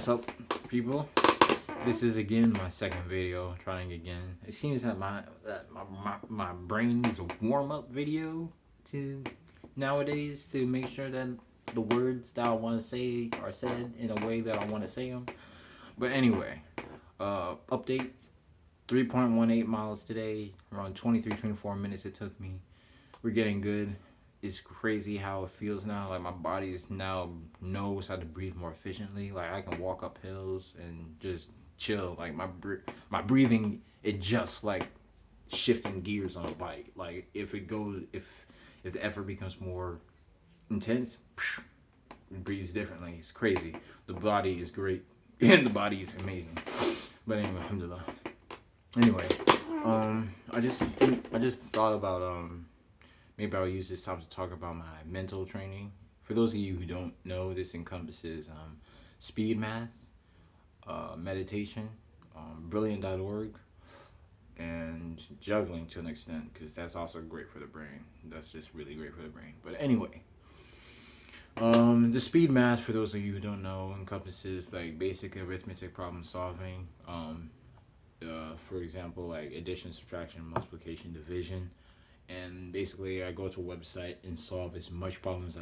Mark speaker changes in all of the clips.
Speaker 1: What's up, people? This is again my second video, trying again. It seems that my brain needs a warm-up video to nowadays to make sure that the words that I want to say are said in a way that I want to say them. But anyway, update, 3.18 miles today, around 24 minutes it took me. We're getting good. It's crazy how it feels now. Like my body is now knows how to breathe more efficiently. Like I can walk up hills and just chill. Like my breathing, it just like shifting gears on a bike. Like if the effort becomes more intense, it breathes differently. It's crazy. The body is great and the body is amazing. But anyway, alhamdulillah. Anyway, I just thought about maybe I'll use this time to talk about my mental training. For those of you who don't know, this encompasses speed math, meditation, brilliant.org, and juggling to an extent, because that's also great for the brain. That's just really great for the brain. But anyway, the speed math, for those of you who don't know, encompasses like basic arithmetic problem solving. For example, like addition, subtraction, multiplication, division. And basically, I go to a website and solve as much problems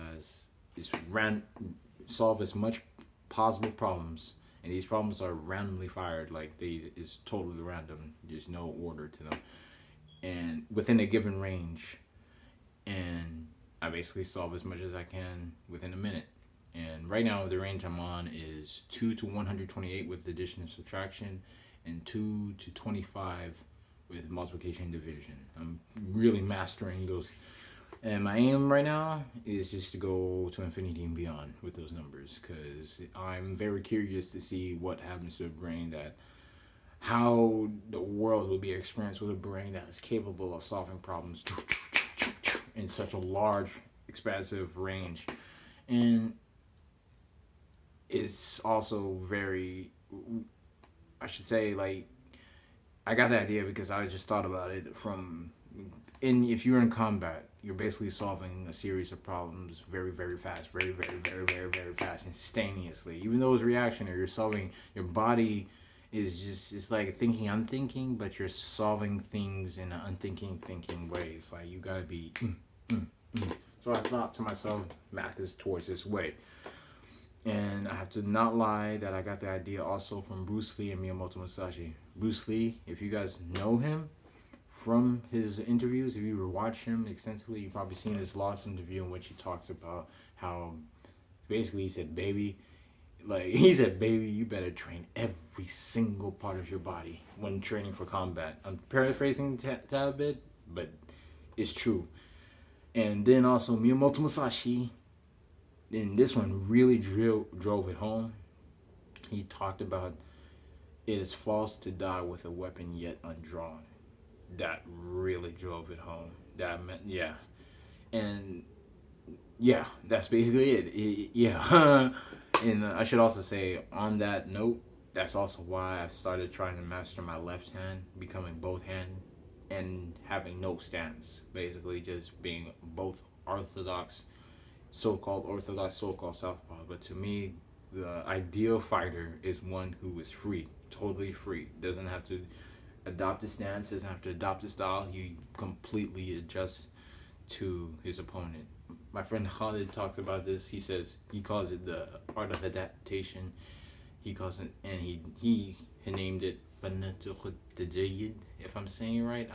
Speaker 1: solve as much possible problems, and these problems are randomly fired. Like it's totally random. There's no order to them, and within a given range. And I basically solve as much as I can within a minute. And right now, the range I'm on is 2 to 128 with addition and subtraction, and 2 to 25. With multiplication and division. I'm really mastering those. And my aim right now is just to go to infinity and beyond with those numbers, because I'm very curious to see what happens to a brain how the world will be experienced with a brain that is capable of solving problems in such a large, expansive range. And it's also very, I should say, like, I got the idea because I just thought about it if you're in combat, you're basically solving a series of problems very, very fast, very, very, very, very, very fast, instantaneously. Even though it's reactionary, your body is just, it's like thinking, unthinking, but you're solving things in an unthinking, thinking way. It's like you gotta be, So I thought to myself, math is towards this way. And I have to not lie that I got the idea also from Bruce Lee and Miyamoto Musashi. Bruce Lee, if you guys know him from his interviews, if you watch him extensively, you've probably seen his Lost interview in which he talks about how basically he said, baby, you better train every single part of your body when training for combat. I'm paraphrasing a bit, but it's true. And then also Miyamoto Musashi, and this one really drove it home. He talked about it is false to die with a weapon yet undrawn. That really drove it home. That meant, yeah. And yeah, that's basically it. Yeah. And I should also say, on that note, that's also why I've started trying to master my left hand, becoming both hand and having no stance. Basically just being both orthodox, so-called southpaw. But to me, the ideal fighter is one who is free, totally free. Doesn't have to adopt a stance, doesn't have to adopt a style. He completely adjusts to his opponent. My friend Khalid talks about this. He calls it the art of adaptation. He calls it, and he named it fanatuq tajayid, if I'm saying it right.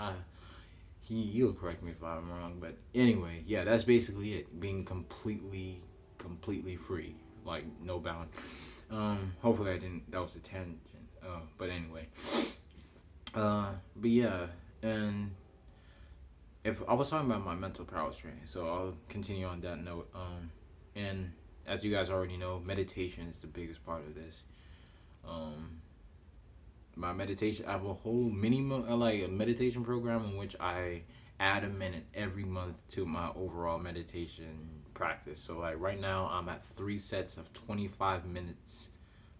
Speaker 1: He'll correct me if I'm wrong, but anyway, yeah, that's basically it. Being completely free, like no bound. Hopefully that was a tangent. But anyway, but yeah, and if I was talking about my mental prowess training, so I'll continue on that note. And as you guys already know, meditation is the biggest part of this. My meditation, I have a whole a meditation program in which I add a minute every month to my overall meditation practice. So like right now I'm at 3 sets of 25 minutes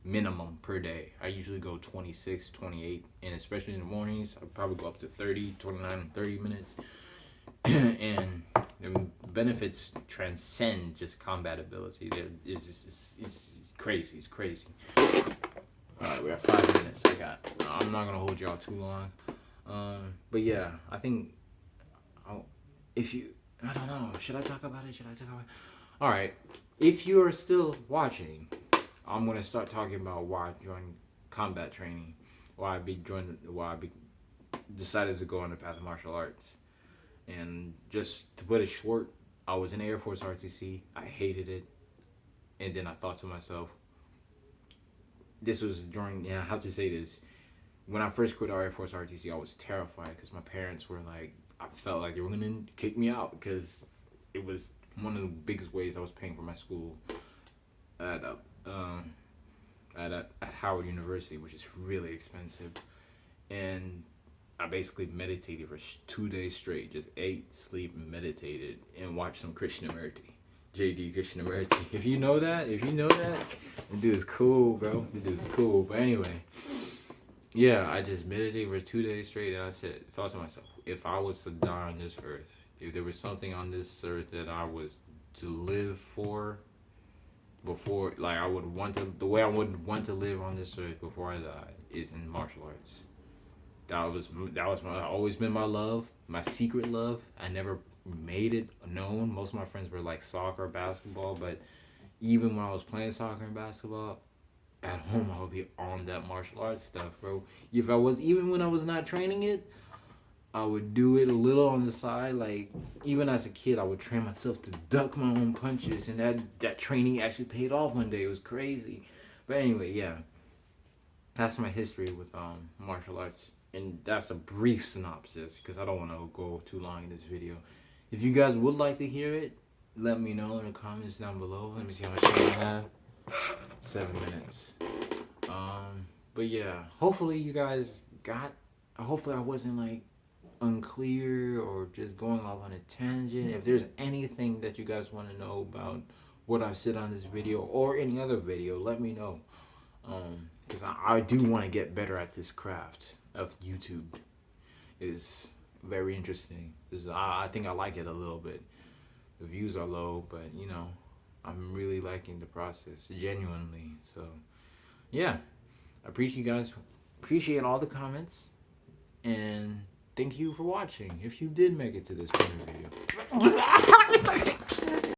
Speaker 1: minimum per day. I usually go 26, 28, and especially in the mornings, I probably go up to 30, 29, and 30 minutes. And the benefits transcend just combat ability. It's crazy. It's crazy. All right, we have 5 minutes. I'm not gonna hold y'all too long. But yeah, I think if you, I don't know. Should I talk about it? All right. If you are still watching, I'm gonna start talking about why I joined combat training, why I decided to go on the path of martial arts, and just to put it short, I was in Air Force RTC. I hated it, and then I thought to myself, this was during, and I have to say this, when I first quit Air Force RTC, I was terrified because my parents were like, I felt like they were gonna kick me out because it was one of the biggest ways I was paying for my school at Howard University, which is really expensive. And I basically meditated for 2 days straight, just ate, sleep, and meditated, and watched some Krishnamurti. JD Krishnamurti. If you know that, the dude is cool, bro. The dude is cool. But anyway, yeah, I just meditated for 2 days straight, and I thought to myself, if I was to die on this earth, if there was something on this earth that I was to live for, before, like the way I would want to live on this earth before I die is in martial arts. That was always been my love, my secret love. I never made it known. Most of my friends were like soccer, basketball, but even when I was playing soccer and basketball, at home I would be on that martial arts stuff, bro. Even when I was not training it, I would do it a little on the side. Like, even as a kid, I would train myself to duck my own punches, and that training actually paid off one day. It was crazy. But anyway, yeah, that's my history with martial arts, and that's a brief synopsis because I don't want to go too long in this video. If you guys would like to hear it, let me know in the comments down below. Let me see how much time I have. 7 minutes. But yeah, hopefully you guys hopefully I wasn't like unclear or just going off on a tangent. If there's anything that you guys want to know about what I've said on this video or any other video, let me know. Because I do want to get better at this craft of YouTube. It's very interesting. I think I like it a little bit. The views are low, but you know, I'm really liking the process, genuinely. So yeah, I appreciate you guys. Appreciate all the comments, and thank you for watching. If you did make it to this point of the video.